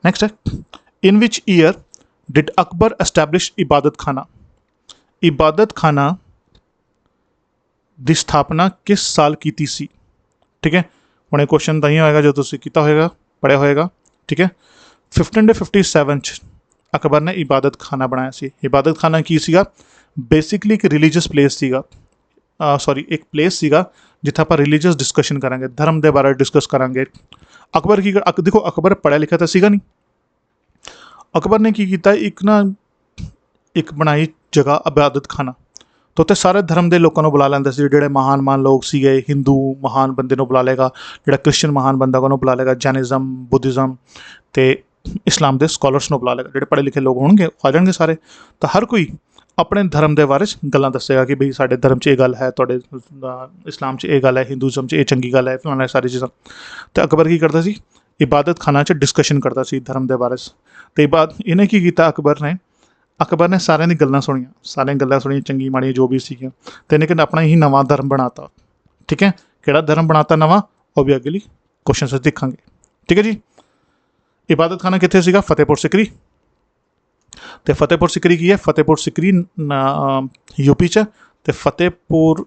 नेक्स्ट है, in which year did Akbar establish Ibadat Khana? इबादत खाना की स्थापना किस साल की सी? ठीक है, हुणे क्वेश्चन तां ही होएगा जो तुसीं कीता होएगा, पढ़िया होएगा। ठीक है, 1557 अकबर ने इबादत खाना बनाया सी। इबादत खाना की सीगा? बेसिकली एक रिलीजियस प्लेस सीगा, सॉरी एक प्लेस सीगा जिथे आप रिलीजियस डिस्कशन करांगे, धर्म के बारे डिस्कस करांगे। अकबर की देखो अकबर पढ़िया लिखा तो सीगा नहीं, अकबर ने की कीता, एक बनाई जगह इबादत खाना, तो उत्थे सारे धर्म के लोगों को बुला लैंदा सी, जिहड़े महान लोग सीगे, हिंदू महान बंदे को बुला लेगा, जिहड़ा क्रिश्चियन महान बंदा को बुला लेगा, जैनिज़म, बुद्धिज़म ते इस्लाम के स्कॉलर्स को बुला लेगा, जिहड़े पढ़े लिखे लोग होंगे आ जाएंगे सारे। तो हर कोई अपने धर्म के बारे गल्लां दस्सेगा कि बई साडे धर्म च ये गल है, तुहाडे इस्लाम च ये गल है, हिंदूज़म च ये चंगी गल है, फलाना सारी चीज़ां। तो अकबर की करता सी? इबादत खाना च डिस्कशन करता सी धर्म के बारे। तो इन्हें की कीता अकबर ने, ਅਕਬਰ ਨੇ ਸਾਰਿਆਂ ਦੀ ਗੱਲਾਂ ਸੁਣੀਆਂ ਚੰਗੀ ਮਾੜੀਆਂ ਜੋ ਵੀ ਸੀਗੀਆਂ ਤੇ ਇਹਨੇ ਕਹਿੰਦਾ ਆਪਣਾ ਹੀ ਨਵਾਂ ਧਰਮ ਬਣਾਤਾ। ਠੀਕ ਹੈ, ਕਿਹੜਾ ਧਰਮ ਬਣਾਤਾ ਨਵਾਂ, ਉਹ ਵੀ ਅਗਲੀ ਕੁਐਸਚਨ 'ਚ ਦੇਖਾਂਗੇ। ਠੀਕ ਹੈ ਜੀ। ਇਬਾਦਤਖਾਨਾ ਕਿੱਥੇ ਸੀਗਾ? ਫਤਿਹਪੁਰ ਸਿਕਰੀ। ਤੇ ਫਤਿਹਪੁਰ ਸਿਕਰੀ ਕੀ ਹੈ? ਫਤਿਹਪੁਰ ਸਿਕਰੀ ਯੂਪੀ 'ਚ। ਤੇ ਫਤਿਹਪੁਰ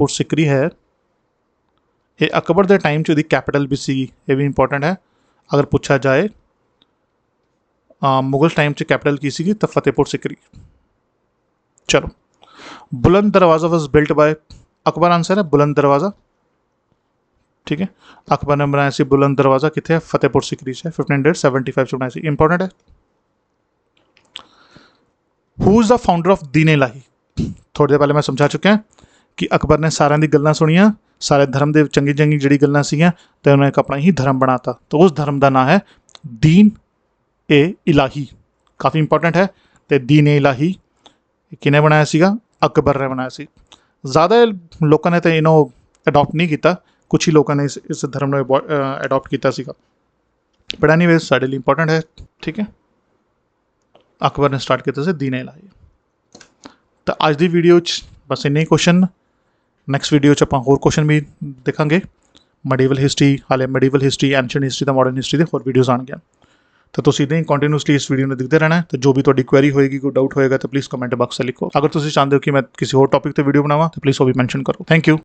ਸਿਕਰੀ ਹੈ ਇਹ ਅਕਬਰ ਦੇ ਟਾਈਮ 'ਚ ਉਹਦੀ ਕੈਪੀਟਲ ਵੀ ਸੀਗੀ। ਇਹ ਵੀ ਇੰਪੋਰਟੈਂਟ ਹੈ ਅਗਰ ਪੁੱਛਿਆ ਜਾਏ। ਮੁਗਲ ਟਾਈਮ 'ਚ ਕੈਪੀਟਲ ਕੀ ਸੀਗੀ? ਤਾਂ ਫਤਿਹਪੁਰ ਸਿਕਰੀ। ਚਲੋ, ਬੁਲੰਦ ਦਰਵਾਜ਼ਾ ਵਾਜ਼ ਬਿਲਟ ਬਾय ਅਕਬਰ। ਆਂਸਰ ਹੈ ਬੁਲੰਦ ਦਰਵਾਜ਼ਾ। ਠੀਕ ਹੈ, ਅਕਬਰ ਨੇ ਬਣਾਇਆ ਸੀ ਬੁਲੰਦ ਦਰਵਾਜ਼ਾ। ਕਿੱਥੇ ਹੈ? ਫਤਿਹਪੁਰ ਸਿਕਰੀ 'ਚ 1575 'ਚ ਬਣਾਇਆ ਸੀ। ਇੰਪੋਰਟੈਂਟ ਹੈ। Who is the founder of ਦੀਨ ਇਲਾਹੀ? ਥੋੜ੍ਹੀ ਦੇਰ ਪਹਿਲੇ ਮੈਂ ਸਮਝਾ ਚੁੱਕਿਆ ਕਿ ਅਕਬਰ ਨੇ ਸਾਰਿਆਂ ਦੀ ਗੱਲਾਂ ਸੁਣੀਆਂ, ਸਾਰੇ ਧਰਮ ਦੇ ਚੰਗੀ ਜਿਹੜੀ ਗੱਲਾਂ ਸੀਗੀਆਂ ਤੇ ਉਹਨੇ ਇੱਕ ਆਪਣਾ ਹੀ ਧਰਮ ਬਣਾਤਾ। ਤਾਂ ਉਸ ਧਰਮ ਦਾ ਨਾਂ ਹੈ ਦੀਨ ਏ ਇਲਾਹੀ। ਕਾਫੀ ਇੰਪੋਰਟੈਂਟ ਹੈ। ਤੇ ਦੀਨ ਏ ਇਲਾਹੀ ਕਿਹਨੇ ਬਣਾਇਆ ਸੀਗਾ? ਅਕਬਰ ਨੇ ਬਣਾਇਆ ਸੀ। ਜ਼ਿਆਦਾ ਲੋਕਾਂ ਨੇ ਤਾਂ ਇਹਨੂੰ ਅਡੋਪਟ ਨਹੀਂ ਕੀਤਾ, ਕੁਛ ਹੀ ਲੋਕਾਂ ਨੇ ਇਸ ਧਰਮ ਨੂੰ ਅਡੋਪਟ ਕੀਤਾ ਸੀਗਾ। ਬਟ ਐਨੀਵੇਜ਼ ਸਾਡੇ ਲਈ ਇੰਪੋਰਟੈਂਟ ਹੈ। ਠੀਕ ਹੈ, ਅਕਬਰ ਨੇ ਸਟਾਰਟ ਕੀਤਾ ਸੀ ਦੀਨ ਏ ਇਲਾਹੀ। ਤਾਂ ਅੱਜ ਦੀ ਵੀਡੀਓ 'ਚ ਬਸ ਇੰਨੇ ਹੀ ਕੁਐਸਚਨ। ਨੈਕਸਟ ਵੀਡੀਓ 'ਚ ਆਪਾਂ ਹੋਰ ਕੁਐਸਚਨ ਵੀ ਦੇਖਾਂਗੇ। ਮੈਡੀਵਲ ਹਿਸਟਰੀ, ਹਾਲੇ ਮੈਡੀਵਲ ਹਿਸਟਰੀ, ਐਂਸ਼ੀਅੰਟ ਹਿਸਟਰੀ ਦਾ ਮਾਡਰਨ ਹਿਸਟਰੀ ਦੇ ਹੋਰ ਵੀਡੀਓਜ਼ ਆਉਣਗੀਆਂ। ਤਾਂ ਤੁਸੀਂ ਇੱਦਾਂ ਹੀ ਕੰਟੀਨਿਊਸਲੀ ਇਸ ਵੀਡੀਓ ਨੂੰ ਦੇਖਦੇ ਰਹਿਣਾ ਹੈ। ਤੇ ਜੋ ਵੀ ਤੁਹਾਡੀ ਕੁਐਰੀ ਹੋਏਗੀ, ਕੋਈ ਡਾਊਟ ਹੋਏਗਾ ਤਾਂ ਪਲੀਜ਼ ਕਮੈਂਟ ਬਾਕਸ 'ਚ ਲਿਖੋ। ਅਗਰ ਤੁਸੀਂ ਚਾਹੁੰਦੇ ਹੋ ਕਿ ਮੈਂ ਕਿਸੇ ਹੋਰ ਟੌਪਿਕ 'ਤੇ ਵੀਡੀਓ ਬਣਾਵਾਂ ਤਾਂ ਪਲੀਜ਼ ਉਹ ਵੀ ਮੈਂਸ਼ਨ ਕਰੋ। Thank you.